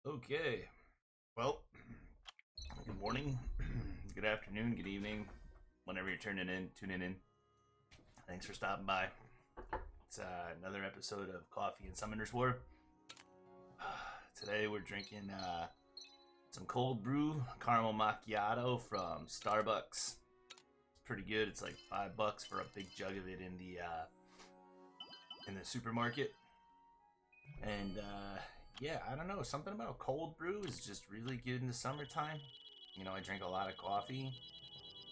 Okay. Well, good morning, good afternoon, good evening, whenever you're tuning in. Thanks for stopping by. It's another episode of Coffee and Summoner's War. Today we're drinking some cold brew caramel macchiato from Starbucks. It's pretty good. It's like $5 for a big jug of it in the supermarket. And yeah, I don't know. Something about cold brew is just really good in the summertime. You know, I drink a lot of coffee.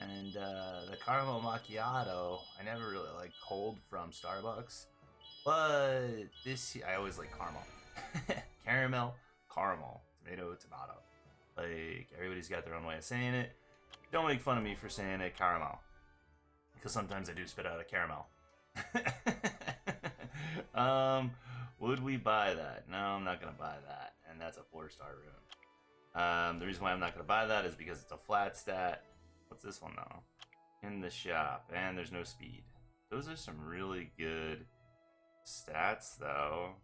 And the caramel macchiato, I never really liked cold from Starbucks. But I always like caramel. Caramel, tomato. Like, everybody's got their own way of saying it. Don't make fun of me for saying it caramel. Because sometimes I do spit out a caramel. Would we buy that? No, I'm not gonna buy that, and that's a 4-star rune. The reason why I'm not gonna buy that is because it's a flat stat. What's this one though? In the shop, and there's no speed. Those are some really good stats, though.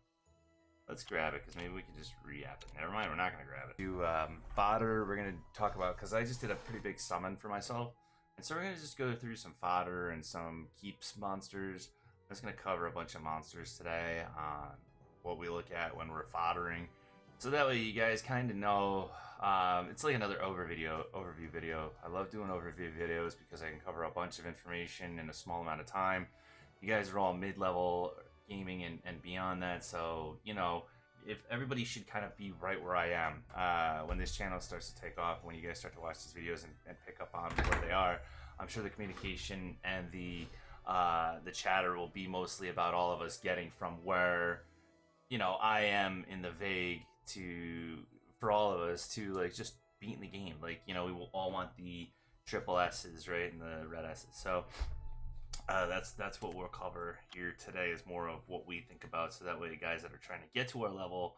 Let's grab it, because maybe we can just re-app it. Never mind, we're not gonna grab it. Do fodder. We're gonna talk about, because I just did a pretty big summon for myself, and so we're gonna just go through some fodder and some keeps monsters. I'm just gonna cover a bunch of monsters today on what we look at when we're foddering, so that way you guys kind of know. It's like another overview video. I love doing overview videos because I can cover a bunch of information in a small amount of time. You guys are all mid-level gaming and beyond that, so you know, if everybody should kind of be right where I am when this channel starts to take off, when you guys start to watch these videos and pick up on where they are. I'm sure the communication and the chatter will be mostly about all of us getting from where, you know, I am in the vague to, for all of us to like just beating the game. Like, you know, we will all want the triple S's, right, and the red S's. So that's what we'll cover here today, is more of what we think about, so that way guys that are trying to get to our level,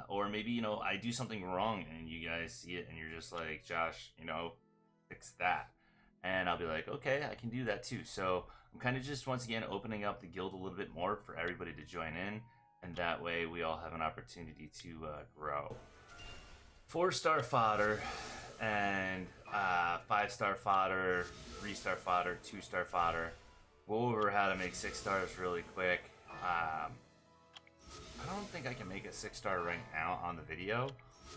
or maybe, you know, I do something wrong and you guys see it and you're just like, Josh, you know, fix that. And I'll be like, okay, I can do that too. So I'm kind of just, once again, opening up the guild a little bit more for everybody to join in, and that way we all have an opportunity to grow. 4-star fodder and 5-star fodder, 3-star fodder, 2-star fodder. Go over how to make 6 stars really quick. I don't think I can make a 6-star right now on the video,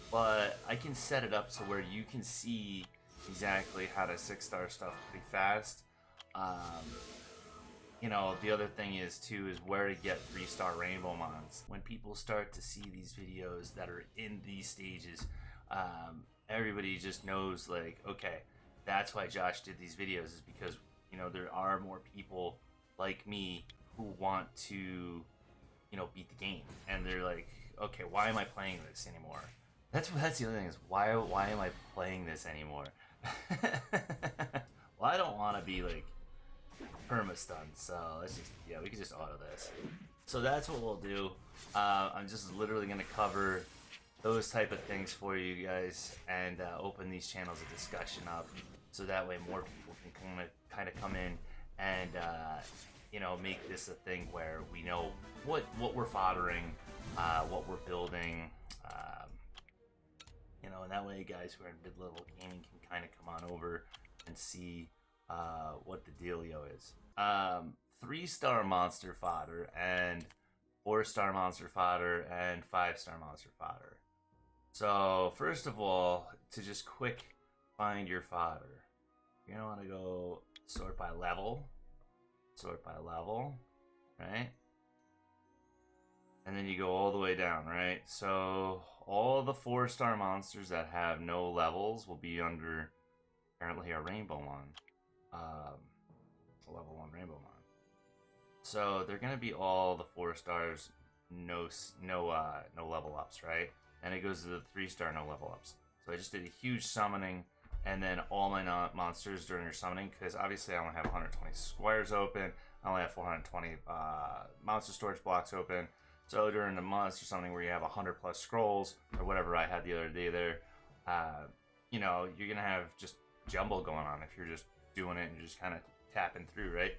but I can set it up so where you can see exactly how to 6-star stuff pretty fast. You know, the other thing is too, is where to get 3-star rainbow mons. When people start to see these videos that are in these stages, everybody just knows, like, okay, that's why Josh did these videos, is because, you know, there are more people like me who want to, you know, beat the game, and they're like, okay, why am I playing this anymore? That's the other thing, is why am I playing this anymore? Well, I don't want to be like perma-stun, so let's just, yeah, we can just auto this. So that's what we'll do. I'm just literally going to cover those type of things for you guys, and open these channels of discussion up, so that way more people can kind of come in and you know, make this a thing where we know what we're foddering, what we're building, you know, and that way guys who are in mid-level gaming can kind of come on over and see what the dealio is. 3-star monster fodder and 4-star monster fodder and 5-star monster fodder. So first of all, to just quick find your fodder, you're gonna want to go sort by level, right? And then you go all the way down, right? So all the 4-star monsters that have no levels will be under apparently a rainbow one, a level 1 rainbow one. So they're gonna be all the 4 stars, no level ups, right? And it goes to the 3-star no level ups. So I just did a huge summoning, and then all my monsters during your summoning, because obviously I only have 120 squares open, I only have 420 monster storage blocks open. So during the monster summoning where you have 100 plus scrolls, or whatever I had the other day there, you know, you're gonna have just jumble going on if you're just doing it and just kind of tapping through, right?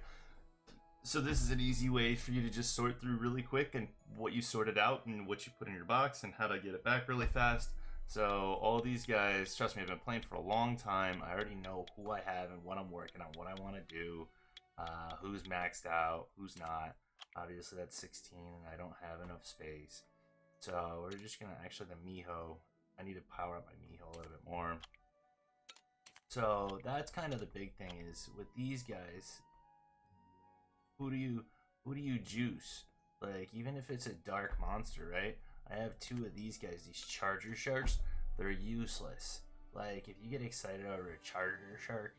So this is an easy way for you to just sort through really quick and what you sorted out and what you put in your box and how to get it back really fast. So all these guys, trust me, I've been playing for a long time. I already know who I have and what I'm working on, what I want to do, who's maxed out, who's not. Obviously that's 16 and I don't have enough space. So we're just gonna, actually the Miho, I need to power up my Miho a little bit more. So that's kind of the big thing is with these guys, who do you juice? Like, even if it's a dark monster, right? I have 2 of these guys, these charger sharks. They're useless. Like, if you get excited over a charger shark,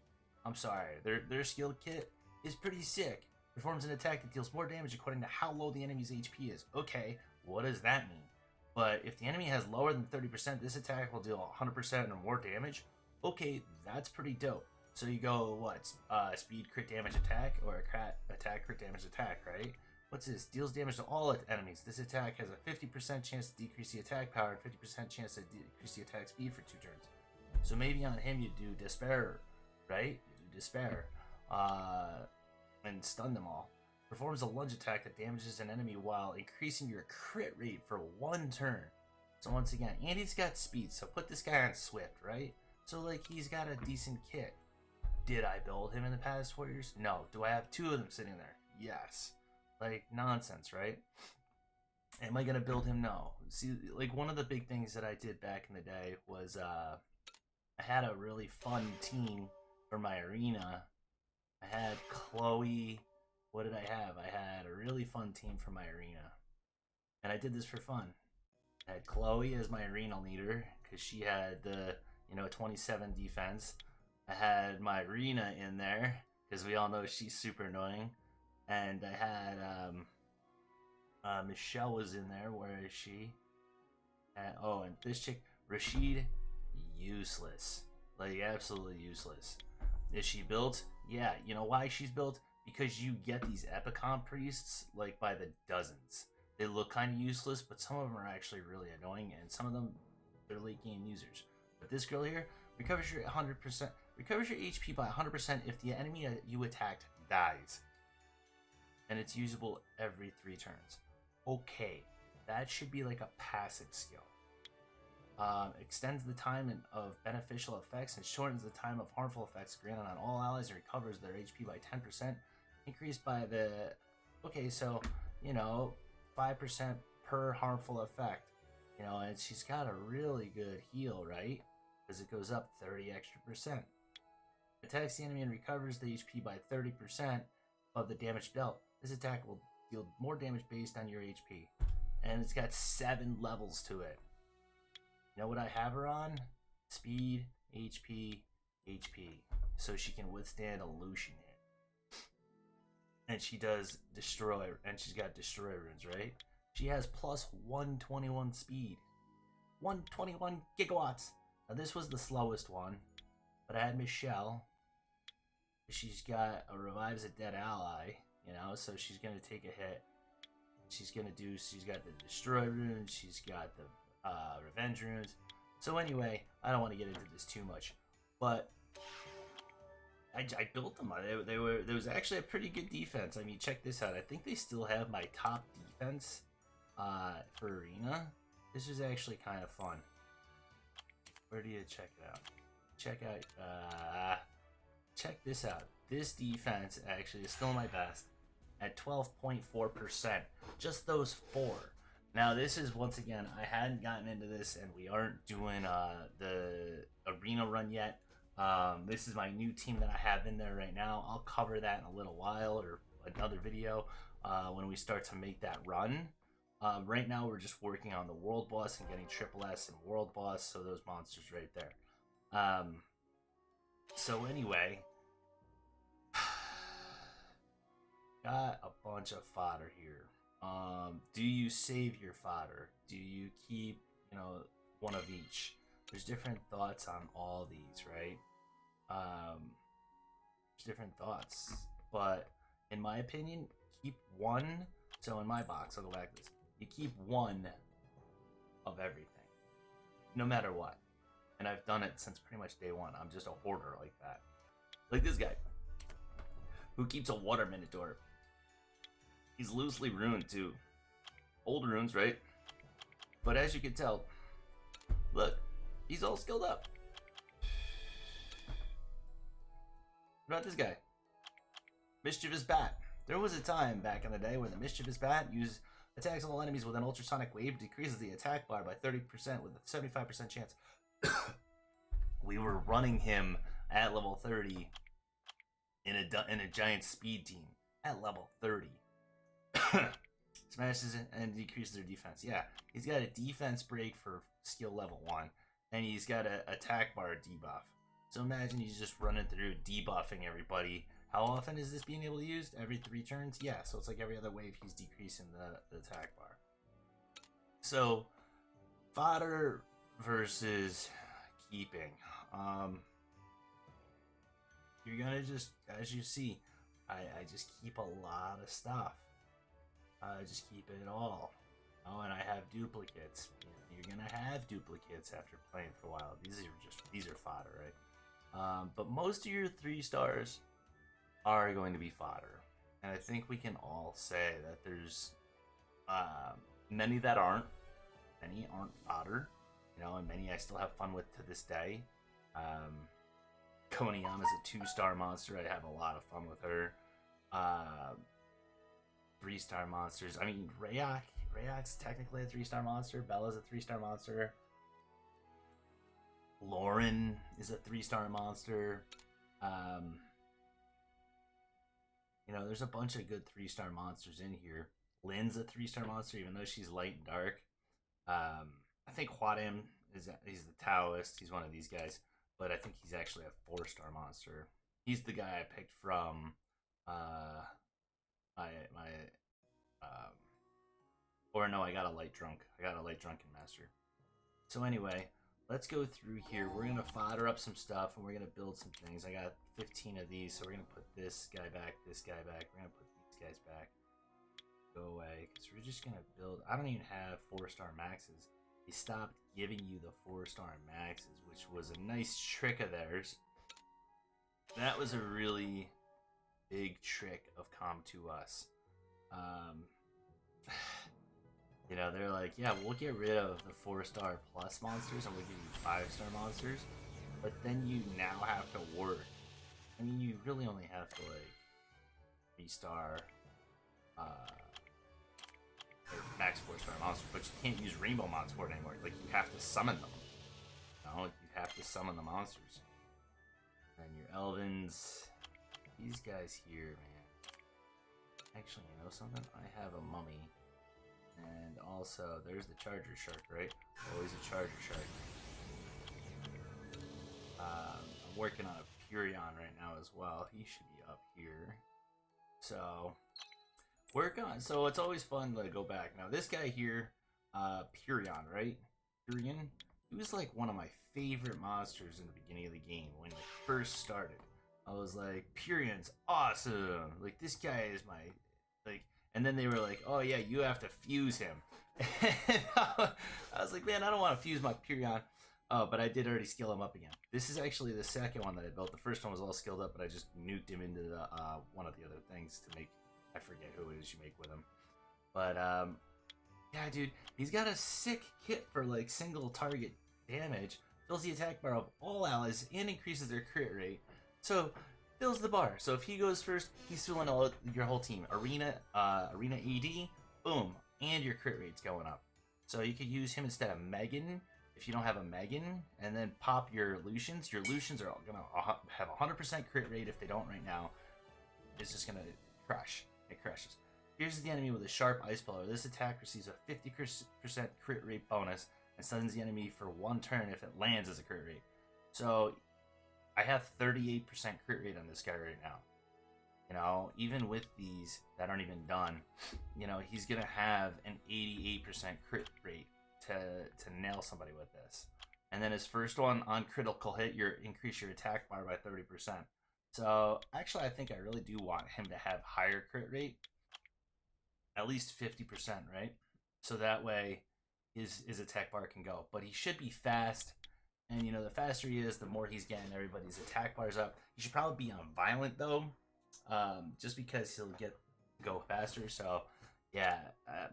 I'm sorry. Their skill kit is pretty sick. Performs an attack that deals more damage according to how low the enemy's HP is. Okay, what does that mean? But if the enemy has lower than 30%, this attack will deal 100% or more damage. Okay, that's pretty dope. So you go, what, speed crit damage attack, or attack crit damage attack, right? What's this? Deals damage to all enemies. This attack has a 50% chance to decrease the attack power and 50% chance to decrease the attack speed for 2 turns. So maybe on him you do Despair, right? You do Despair, and stun them all. Performs a lunge attack that damages an enemy while increasing your crit rate for 1 turn. So once again, and he's got speed, so put this guy on Swift, right? So like he's got a decent kit. Did I build him in the past 4 years? No. Do I have 2 of them sitting there? Yes. Like, nonsense, right? Am I going to build him? No. See, like, one of the big things that I did back in the day was I had a really fun team for my arena. I had Chloe. What did I have? I had a really fun team for my arena. And I did this for fun. I had Chloe as my arena leader because she had the, 27 defense. I had my Rena in there because we all know she's super annoying, and I had Michelle was in there. Where is she? And this chick Rashid, useless, like absolutely useless. Is she built? Yeah. You know why she's built? Because you get these Epicon priests like by the dozens. They look kind of useless, but some of them are actually really annoying, and some of them they're late game users. But this girl here recovers your 100%. Recovers your HP by 100% if the enemy you attacked dies. And it's usable every 3 turns. Okay, that should be like a passive skill. Extends the time of beneficial effects and shortens the time of harmful effects granted on all allies and recovers their HP by 10%. Increased by the... Okay, so, 5% per harmful effect. And she's got a really good heal, right? Because it goes up 30 extra percent. Attacks the enemy and recovers the HP by 30% of the damage dealt. This attack will deal more damage based on your HP. And it's got 7 levels to it. You know what I have her on? Speed, HP, HP. So she can withstand a Lucian hit. And she does destroy, and she's got destroy runes, right? She has plus 121 speed. 121 gigawatts. Now this was the slowest one. But I had Michelle. She's got a revives a dead ally, so she's gonna take a hit. She's got the destroy runes, she's got the revenge runes. So anyway, I don't want to get into this too much, but I built them. There was actually a pretty good defense. I mean, check this out. I think they still have my top defense for arena. This was actually kind of fun. Where do you check it out? Check this out. This defense actually is still my best at 12.4%. Just those 4. Now this is, once again, I hadn't gotten into this and we aren't doing the arena run yet. This is my new team that I have in there right now. I'll cover that in a little while or another video when we start to make that run. Right now we're just working on the world boss and getting triple S and world boss, so those monsters right there. So anyway, got a bunch of fodder here. Do you save your fodder? Do you keep, one of each? There's different thoughts on all these, right? There's different thoughts, but in my opinion, keep 1. So in my box, I'll go back to this. You keep 1 of everything, no matter what. And I've done it since pretty much day 1. I'm just a hoarder like that. Like this guy, who keeps a water minotaur. He's loosely runed too. Old runes, right? But as you can tell, look, he's all skilled up. What about this guy? Mischievous Bat. There was a time back in the day where the Mischievous Bat used attacks all enemies with an ultrasonic wave, decreases the attack bar by 30% with a 75% chance. We were running him at level 30 in a giant speed team at level 30. Smashes it and decreases their defense. Yeah, he's got a defense break for skill level 1, and he's got an attack bar debuff. So imagine he's just running through debuffing everybody. How often is this being able to use? Every 3 turns? Yeah, so it's like every other wave he's decreasing the attack bar. So, fodder versus keeping. You're gonna just, as you see, I just keep a lot of stuff. I just keep it all. Oh, and I have duplicates. You're gonna have duplicates after playing for a while. These are fodder, right? But most of your 3 stars are going to be fodder, and I think we can all say that there's many that aren't. Many aren't fodder, and many I still have fun with to this day. Koniyama's a 2-star monster. I have a lot of fun with her. 3-star monsters. I mean, Rayak's technically a 3-star monster. Bella's a 3-star monster. Lauren is a 3-star monster. There's a bunch of good 3-star monsters in here. Lynn's a 3-star monster, even though she's light and dark. I think Huadam he's the Taoist. He's one of these guys, but I think he's actually a 4-star monster. He's the guy I picked from I got a light Drunken Master. So anyway, let's go through here. We're gonna fodder up some stuff and we're gonna build some things. I got 15 of these, so we're gonna put this guy back, this guy back. We're gonna put these guys back. Go away, because we're just gonna build. I don't even have 4-star maxes. They stopped giving you the 4-star maxes, which was a nice trick of theirs. That was a really big trick of Com2Us. They're like, yeah, we'll get rid of the 4-star plus monsters and we'll give you 5-star monsters, but then you now have to work. I mean, you really only have to, 3-star, max 4-star monsters, but you can't use rainbow mods for it anymore. Like, you have to summon them. You have to summon the monsters. And your Elvins, these guys here, man. Actually, you know something? I have a mummy. And also, there's the Charger Shark, right? Always a Charger Shark. I'm working on a Purion right now as well. He should be up here. So, work on. So it's always fun to go back. Now this guy here, Purion, right? Durian. He was like one of my favorite monsters in the beginning of the game when it first started. I was like, Purion's awesome. Like, this guy is my and then they were like, oh yeah, you have to fuse him. And I was like, man, I don't want to fuse my Purion. Oh, but I did already skill him up again. This is actually the second one that I built. The first one was all skilled up, but I just nuked him into the one of the other things to make. I forget who it is you make with him. But yeah, dude, he's got a sick kit for single target damage. Fills the attack bar of all allies and increases their crit rate. So fills the bar. So if he goes first, he's filling your whole team. Arena AD, boom, and your crit rate's going up. So you could use him instead of Megan if you don't have a Megan, and then pop your Lucians. Your Lucians are gonna have 100% crit rate if they don't right now. It's just gonna crush. It crushes. Here's the enemy with a sharp ice pillar. This attack receives a 50% crit rate bonus and stuns the enemy for 1 turn if it lands as a crit rate. So I have 38% crit rate on this guy right now. Even with these that aren't even done, he's gonna have an 88% crit rate to nail somebody with this. And then his first one on critical hit, increase your attack bar by 30%. So actually, I think I really do want him to have higher crit rate, at least 50%, right? So that way his attack bar can go. But he should be fast. And, the faster he is, the more he's getting everybody's attack bars up. He should probably be on violent, though, just because he'll get go faster. So yeah,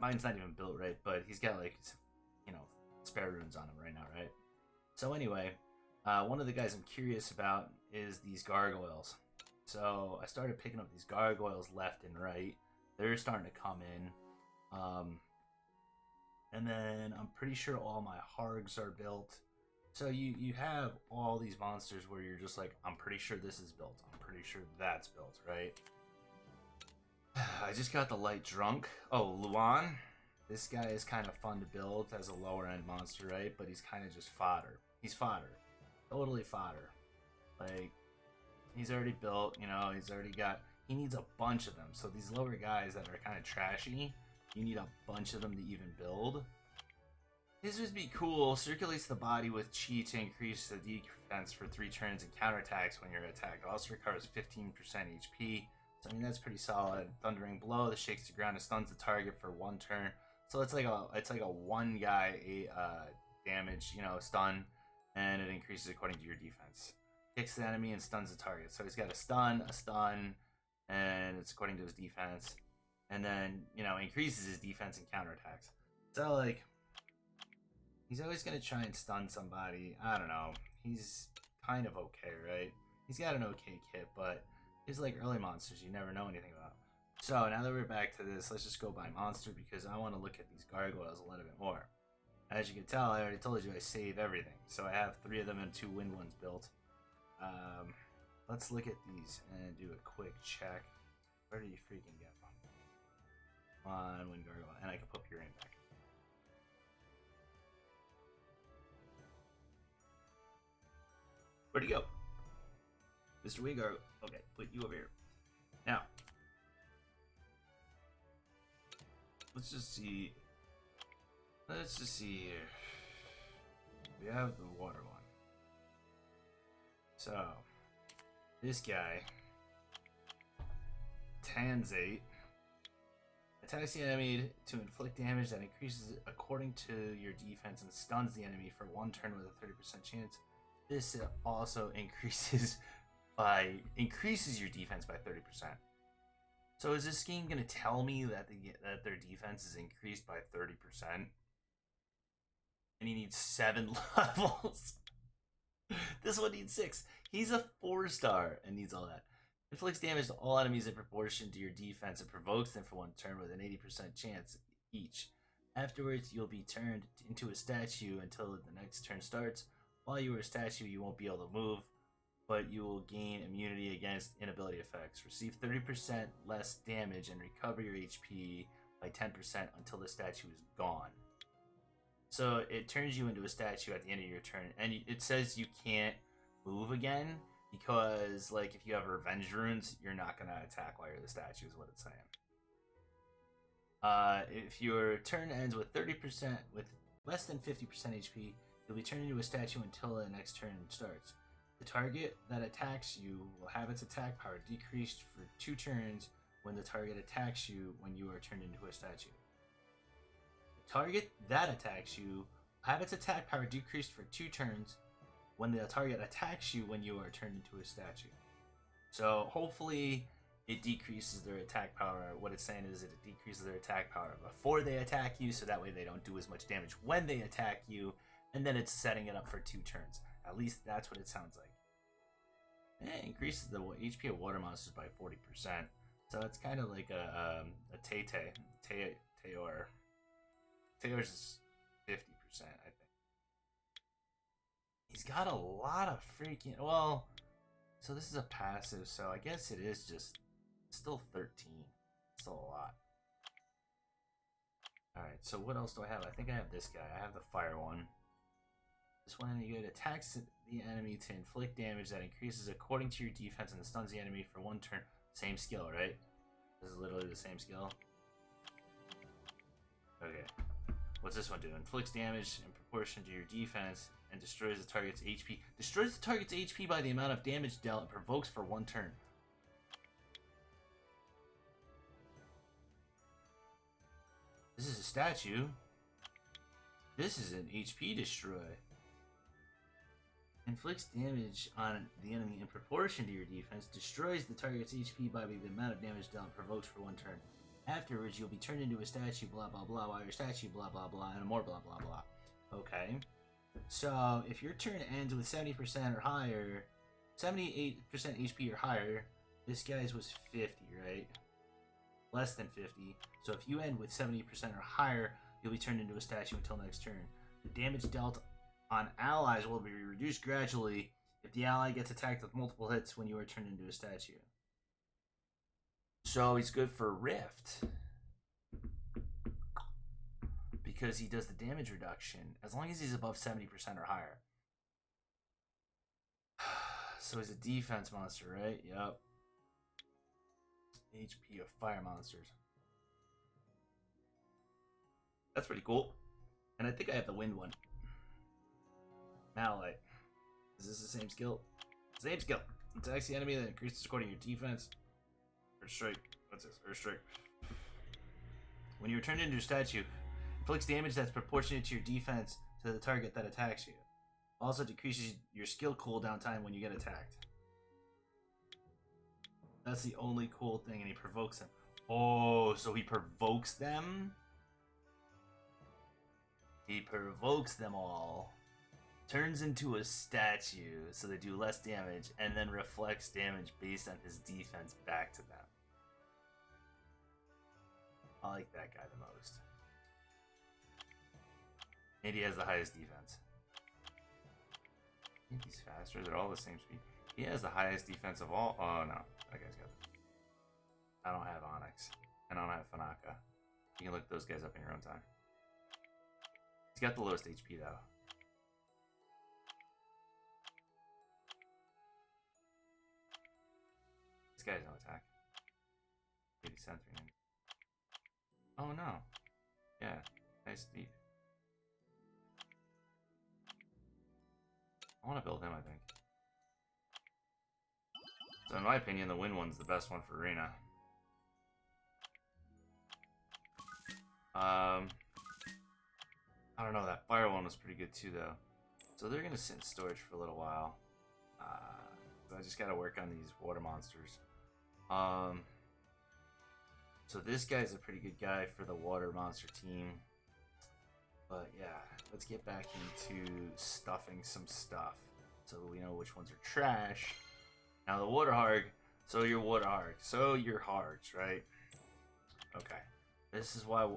mine's not even built right, but he's got like, you know, spare runes on him right now, right? So anyway, one of the guys I'm curious about is these gargoyles. So I started picking up these gargoyles left and right. They're starting to come in. And then I'm pretty sure all my Hogs are built. So you have all these monsters where you're just like, I'm pretty sure this is built. I'm pretty sure that's built, right? I just got the light drunk. Oh, Luan. This guy is kind of fun to build as a lower end monster, right? But he's kind of just fodder. He's fodder. Totally fodder. Like, he's already built, you know, he's already got... He needs a bunch of them. So these lower guys that are kind of trashy, you need a bunch of them to even build. This would be cool. Circulates the body with chi to increase the defense for 3 turns and counterattacks when you're attacked. Also recovers 15% HP. So I mean that's pretty solid. Thundering blow that shakes the ground and stuns the target for 1 turn. So it's like a one guy damage, you know, stun, and it increases according to your defense. Kicks the enemy and stuns the target. So he's got a stun, and it's according to his defense. And then, you know, increases his defense and counterattacks. So like, he's always gonna try and stun somebody. I don't know. He's kind of okay, right? He's got an okay kit, but he's like early monsters you never know anything about. So now that we're back to this, let's just go by monster because I want to look at these gargoyles a little bit more. As you can tell, I already told you I save everything. So I have 3 of them and 2 wind ones built. Let's look at these and do a quick check. Where do you freaking get them? Come on, wind gargoyle, and I can put Purine back. Where'd he go? Mr. Wind gargoyle. Okay, put you over here. Now, let's just see. Let's just see here. We have the water one. So, this guy, Tanzate, attacks the enemy to inflict damage that increases according to your defense and stuns the enemy for 1 turn with a 30% chance. This also increases your defense by 30%. So is this game gonna tell me that their defense is increased by 30%? And he needs 7 levels. This one needs 6. He's a 4-star and needs all that. Inflicts damage to all enemies in proportion to your defense and provokes them for 1 turn with an 80% chance each. Afterwards, you'll be turned into a statue until the next turn starts. While you are a statue, you won't be able to move, but you will gain immunity against inability effects. Receive 30% less damage and recover your HP by 10% until the statue is gone. So it turns you into a statue at the end of your turn, and it says you can't move again because, like, if you have revenge runes, you're not gonna attack while you're the statue, is what it's saying. If your turn ends with 30% with less than 50% HP, you'll be turned into a statue until the next turn starts. The target that attacks you will have its attack power decreased for 2 turns when the target attacks you when you are turned into a statue. Target that attacks you will have its attack power decreased for 2 turns when the target attacks you when you are turned into a statue. So hopefully it decreases their attack power. What it's saying is that it decreases their attack power before they attack you, so that way they don't do as much damage when they attack you, and then it's setting it up for 2 turns. At least that's what it sounds like. And it increases the HP of water monsters by 40%. So it's kind of like a Teor. Taylor's is 50%, I think. He's got a lot of freaking... Well, so this is a passive, so I guess it is just... Still 13. Still a lot. Alright, so what else do I have? I think I have this guy. I have the fire one. This one, you get attacks the enemy to inflict damage that increases according to your defense and stuns the enemy for 1 turn. Same skill, right? This is literally the same skill. Okay. What's this one do? Inflicts damage in proportion to your defense and destroys the target's HP. Destroys the target's HP by the amount of damage dealt and provokes for 1 turn. This is a statue. This is an HP destroy. Inflicts damage on the enemy in proportion to your defense. Destroys the target's HP by the amount of damage dealt. Provokes for 1 turn. Afterwards, you'll be turned into a statue, blah blah blah, while your statue, blah blah blah, and more blah blah blah. Okay. So, if your turn ends with 70% or higher, 78% HP or higher, this guy's was 50, right? Less than 50. So if you end with 70% or higher, you'll be turned into a statue until next turn. The damage dealt on allies will be reduced gradually if the ally gets attacked with multiple hits when you are turned into a statue. So he's good for Rift. Because he does the damage reduction as long as he's above 70% or higher. So he's a defense monster, right? Yep. HP of fire monsters. That's pretty cool. And I think I have the wind one. Malite. Is this the same skill? Same skill. Attacks the enemy that increases according to your defense. Earth Strike. What's this? Earth Strike. When you're turned into a statue, inflicts damage that's proportionate to your defense to the target that attacks you. Also decreases your skill cooldown time when you get attacked. That's the only cool thing, and he provokes them. Oh, so he provokes them? He provokes them all. Turns into a statue, so they do less damage, and then reflects damage based on his defense back to them. I like that guy the most. And he has the highest defense. I think he's faster. They're all the same speed. He has the highest defense of all. Oh no, that guy's got it. I don't have Onyx, and I don't have Fanaka. You can look those guys up in your own time. He's got the lowest HP though. This guy has no attack. 80 centimeters. Oh no. Yeah, nice deep. I want to build him, I think. So in my opinion, the wind one's the best one for Arena. I don't know, that fire one was pretty good too though. So they're gonna sit in storage for a little while. So I just gotta work on these water monsters. So this guy's a pretty good guy for the water monster team. But yeah, let's get back into stuffing some stuff so we know which ones are trash. Now the water harg, so your water harg, so your hargs, right? Okay. This is why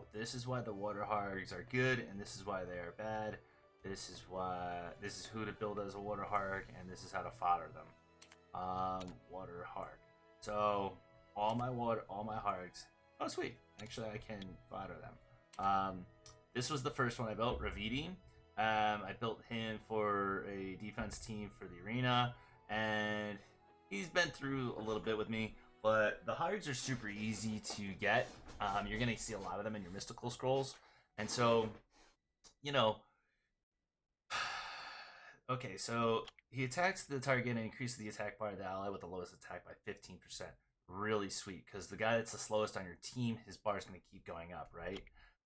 the water hargs are good, and this is why they are bad. This is who to build as a water harg, and this is how to fodder them. Water harg. So all my hargs. Oh sweet, actually I can fodder them. This was the first one I built, Ravidi. I built him for a defense team for the arena, and he's been through a little bit with me. But the hards are super easy to get. You're gonna see a lot of them in your mystical scrolls, and so, you know. Okay, so he attacks the target and increases the attack bar of the ally with the lowest attack by 15%. Really sweet, because the guy that's the slowest on your team, his bar is gonna keep going up, right?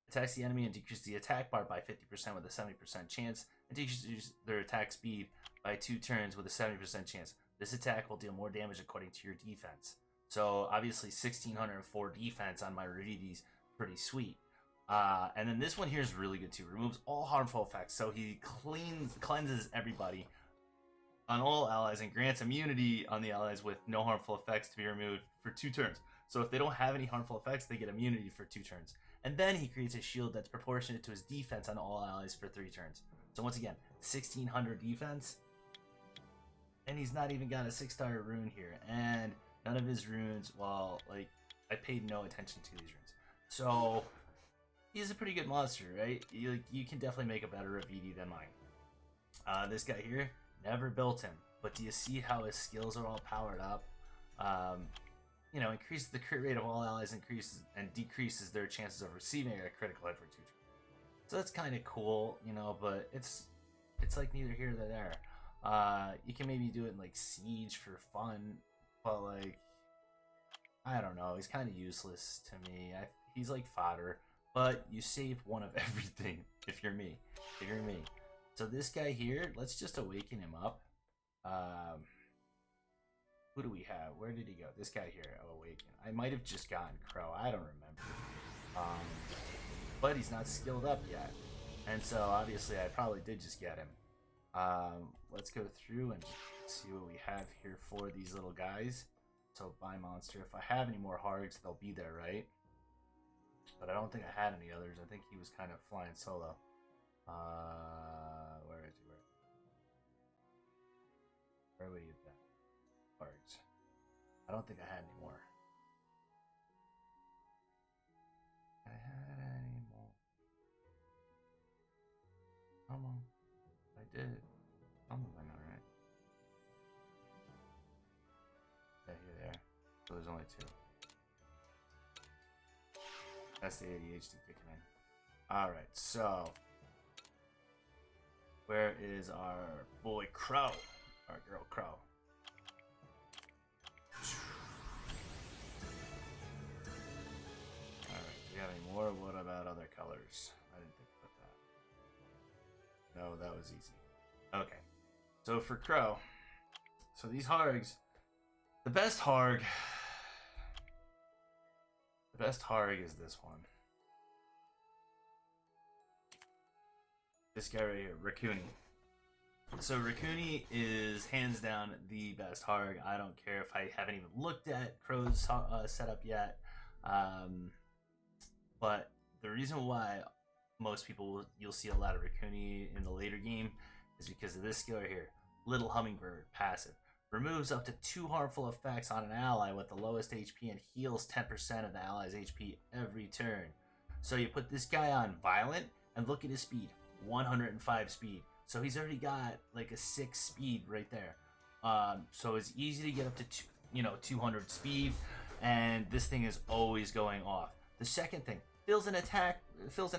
Attacks the enemy and decreases the attack bar by 50% with a 70% chance, and decreases their attack speed by 2 turns with a 70% chance. This attack will deal more damage according to your defense. So obviously 1604 defense on my Ravidi's pretty sweet. And then this one here is really good too. Removes all harmful effects. So he cleanses everybody on all allies and grants immunity on the allies with no harmful effects to be removed for 2 turns. So if they don't have any harmful effects, they get immunity for 2 turns. And then he creates a shield that's proportionate to his defense on all allies for 3 turns. So once again, 1600 defense. And he's not even got a 6-star rune here. And none of his runes, well, like, I paid no attention to these runes. So he's a pretty good monster, right? You can definitely make a better Ravidi than mine. This guy here, never built him. But do you see how his skills are all powered up? You know, increases the crit rate of all allies, increases and decreases their chances of receiving a critical hit for 2 turns. So that's kind of cool, you know, but it's like neither here nor there. You can maybe do it in like Siege for fun, but like, I don't know, he's kind of useless to me. He's like fodder, but you save one of everything if you're me. So this guy here, let's just awaken him up. Who do we have? Where did he go? This guy here. Oh, Awaken. I might have just gotten Crow. I don't remember. Um, but he's not skilled up yet. And so obviously I probably did just get him. Let's go through and see what we have here for these little guys. So buy monster. If I have any more Hogs, they'll be there, right? But I don't think I had any others. I think he was kind of flying solo. Where is he? Where would he have been? Hogs. I don't think I had any more. I had any more. Come on. I did. Some of them, alright. Yeah, here they are. So there's only 2. That's the ADHD kicking in. Alright, so. Where is our boy Crow? Our girl Crow. Alright, do we have any more? What about other colors? I didn't think about that. No, that was easy. Okay. So for Crow. So these Hogs. The best Hog is this one. This guy right here, Raccoon. So Raccoon is hands down the best Hog. I don't care if I haven't even looked at Crow's setup yet. But the reason why most people you'll see a lot of Raccoon in the later game is because of this skill right here. Little Hummingbird passive. Removes up to 2 harmful effects on an ally with the lowest HP and heals 10% of the ally's HP every turn. So you put this guy on Violent and look at his speed. 105 speed. So he's already got like a 6 speed right there. So it's easy to get up to 200 speed, and this thing is always going off. The second thing, fills an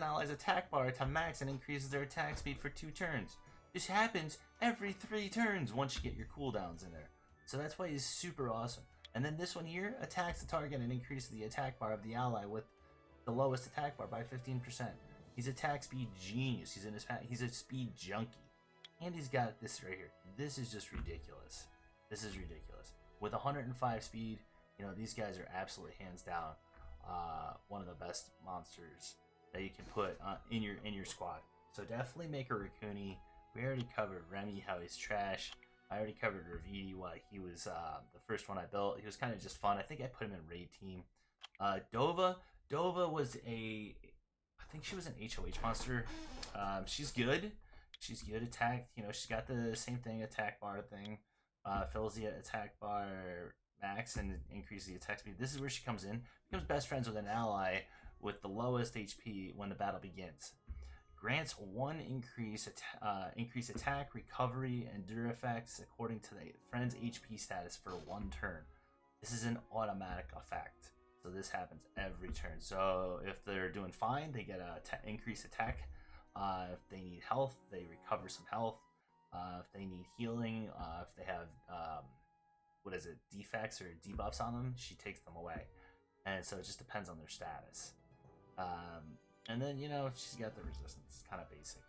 ally's attack bar to max and increases their attack speed for 2 turns. This happens every 3 turns once you get your cooldowns in there. So that's why he's super awesome. And then this one here attacks the target and increases the attack bar of the ally with the lowest attack bar by 15%. He's attack speed genius. He's a speed junkie. And he's got this right here. This is just ridiculous. This is ridiculous. With 105 speed, these guys are absolutely hands down one of the best monsters that you can put in your squad. So definitely make a Raccoon. We already covered Remy, how he's trash. I already covered Ravidi, why he was the first one I built. He was kind of just fun. I think I put him in raid team. Dova was I think she was an HOH monster. She's good. She's good attack. She's got the same thing, attack bar thing. Fills the attack bar max and increases the attack speed. This is where she comes in. Becomes best friends with an ally with the lowest HP when the battle begins. Grants 1 increase attack, recovery, and endure effects according to the friend's HP status for 1 turn. This is an automatic effect. So this happens every turn. So if they're doing fine, they get a increased attack. If they need health, they recover some health. If they need healing, if they have defects or debuffs on them, she takes them away. And so it just depends on their status. And then she's got the resistance. It's kind of basic.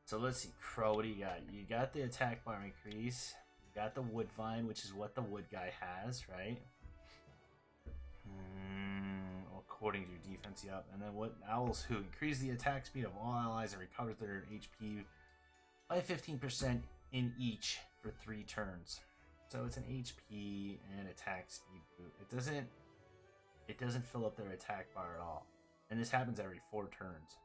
So let's see, Crow. What do you got? You got the attack bar increase. You got the wood vine, which is what the wood guy has, right? According to your defense, yep. And then what owls who increase the attack speed of all allies and recovers their HP by 15% in each for 3 turns. So it's an HP and attack speed boot. It doesn't fill up their attack bar at all. And this happens every 4 turns.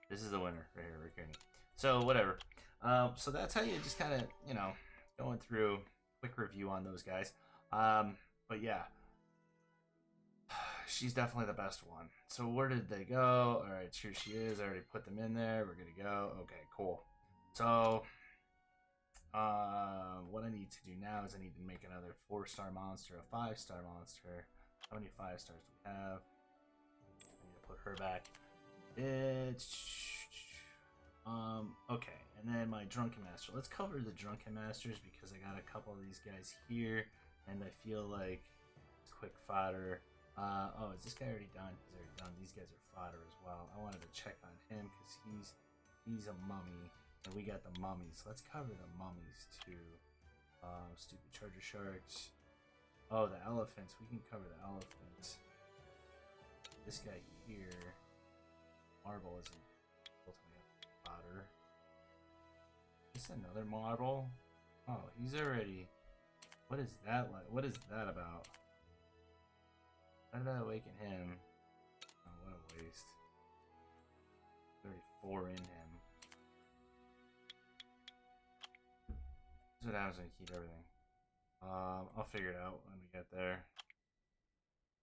This is the winner right here, Raccoon. So whatever. So that's how you just kind of, going through quick review on those guys. But yeah, she's definitely the best one. So where did they go? All right, here she is. I already put them in there. We're good to go. Okay, cool. So what I need to do now is I need to make another 4-star monster, a 5-star monster. How many 5 stars do we have? I need to put her back. Okay, and then my Drunken Master. Let's cover the Drunken Masters because I got a couple of these guys here, and I feel like it's quick fodder. Oh, is this guy already done? He's already done. These guys are fodder as well. I wanted to check on him because he's a mummy, and we got the mummies. Let's cover the mummies too. Stupid charger sharks. Oh, the elephants. We can cover the elephants. This guy here, marble isn't ultimately fodder. Is this another marble? Oh, he's already. What is that like? What is that about? How did I awaken him? Oh, what a waste. 34 in him. This is what happens when you keep everything. I'll figure it out when we get there.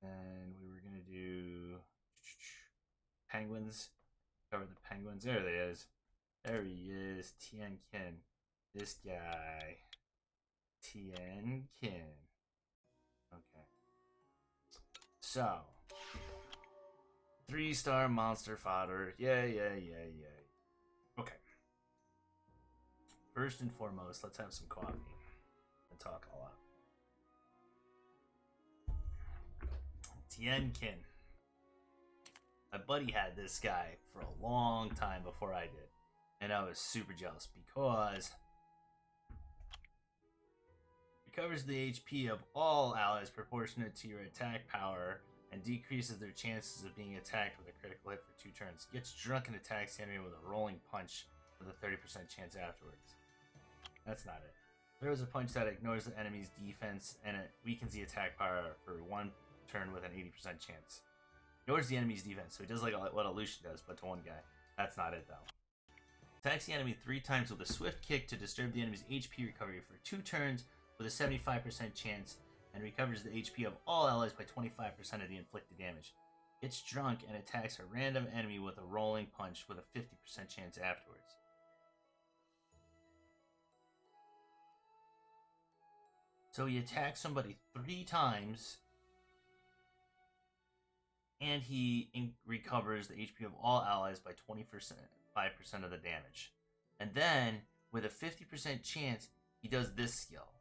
And we were gonna do penguins. Cover the penguins. There they is. There he is. Tien Kin. This guy. Tien Kin. Okay. So. 3-star monster fodder. Yeah. Okay. First and foremost, let's have some coffee and talk a lot. Tien Kin. My buddy had this guy for a long time before I did, and I was super jealous because recovers the HP of all allies proportionate to your attack power and decreases their chances of being attacked with a critical hit for 2 turns. Gets drunk and attacks the enemy with a rolling punch with a 30% chance afterwards. That's not it. Throws a punch that ignores the enemy's defense and it weakens the attack power for 1 turn with an 80% chance. Ignores the enemy's defense, so he does like what a Lucian does, but to one guy. That's not it though. Attacks the enemy 3 times with a swift kick to disturb the enemy's HP recovery for 2 turns with a 75% chance, and recovers the HP of all allies by 25% of the inflicted damage. Gets drunk and attacks a random enemy with a rolling punch with a 50% chance afterwards. So he attacks somebody 3 times, and he recovers the HP of all allies by 5% of the damage. And then, with a 50% chance, he does this skill.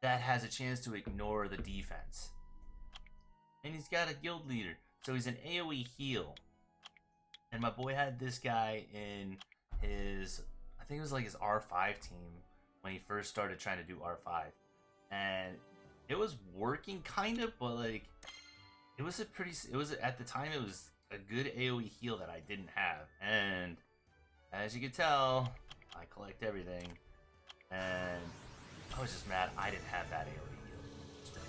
That has a chance to ignore the defense. And he's got a guild leader, so he's an AoE heal. And my boy had this guy in his, I think it was like his R5 team when he first started trying to do R5. And it was working kind of, but like, it was at the time, it was a good AoE heal that I didn't have. And as you can tell, I collect everything. And I was just mad I didn't have that AoE heal.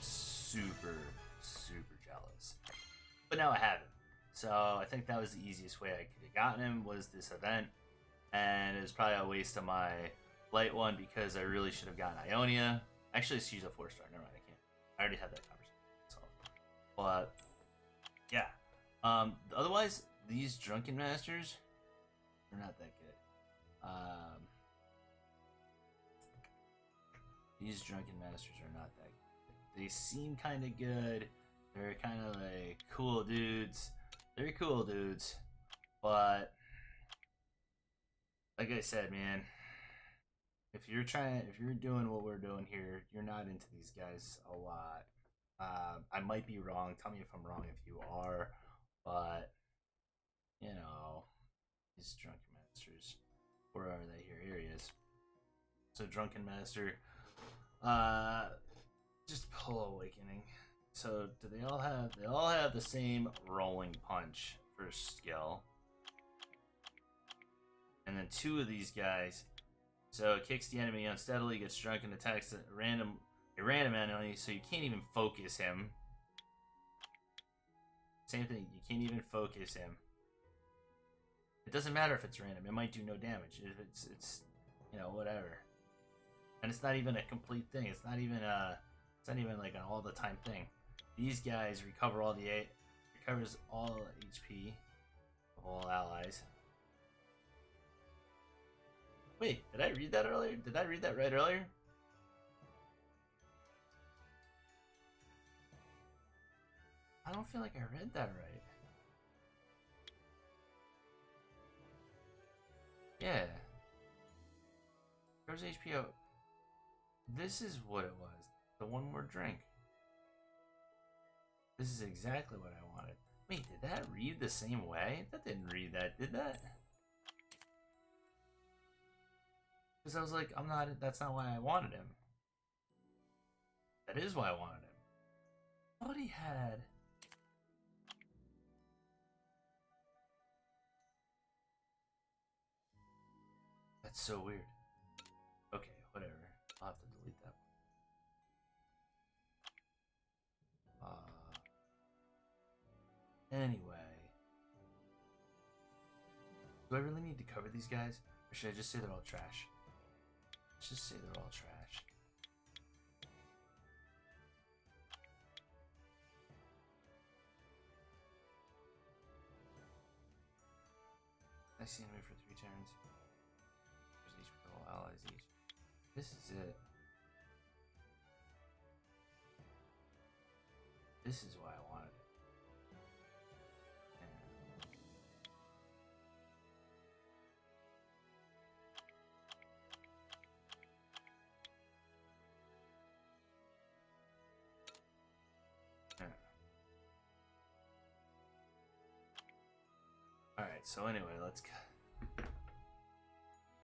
Super jealous. But now I have it. So I think that was the easiest way I could have gotten him, was this event. And it was probably a waste of my light one because I really should have gotten Ionia. Actually, she's a 4-star. Never mind, I can't. I already had that conversation. So, but yeah. Otherwise, these Drunken Masters are not that good. These Drunken Masters are not that good. They seem kind of good. They're kind of like cool dudes. They're cool dudes. But, like I said, man, if you're doing what we're doing here, you're not into these guys a lot. I might be wrong. Tell me if I'm wrong if you are. But, you know, these Drunken Masters. Where are they? Here he is. So, Drunken Master. Just pull Awakening. So, do they all have the same rolling punch for skill. And then 2 of these guys. So it kicks the enemy unsteadily, gets drunk, and attacks a random enemy, so you can't even focus him. Same thing, you can't even focus him. It doesn't matter if it's random, it might do no damage. If it's you know, whatever. And it's not even a complete thing. It's not even like an all the time thing. These guys recovers all HP of all allies. Wait, did I read that earlier? Did I read that right earlier? I don't feel like I read that right. Yeah. There's HPO. This is what it was. The one more drink. This is exactly what I wanted. Wait, did that read the same way? That didn't read that, did that? Because I was like, that's not why I wanted him. That is why I wanted him. I thought he had... That's so weird. Okay, whatever. I'll have to delete that one. Anyway. Do I really need to cover these guys? Or should I just say they're all trash? Let's just say they're all trash. I see enemy for 3 turns. There's each with all allies each. This is it. This is why I wanted it. Alright, so anyway, let's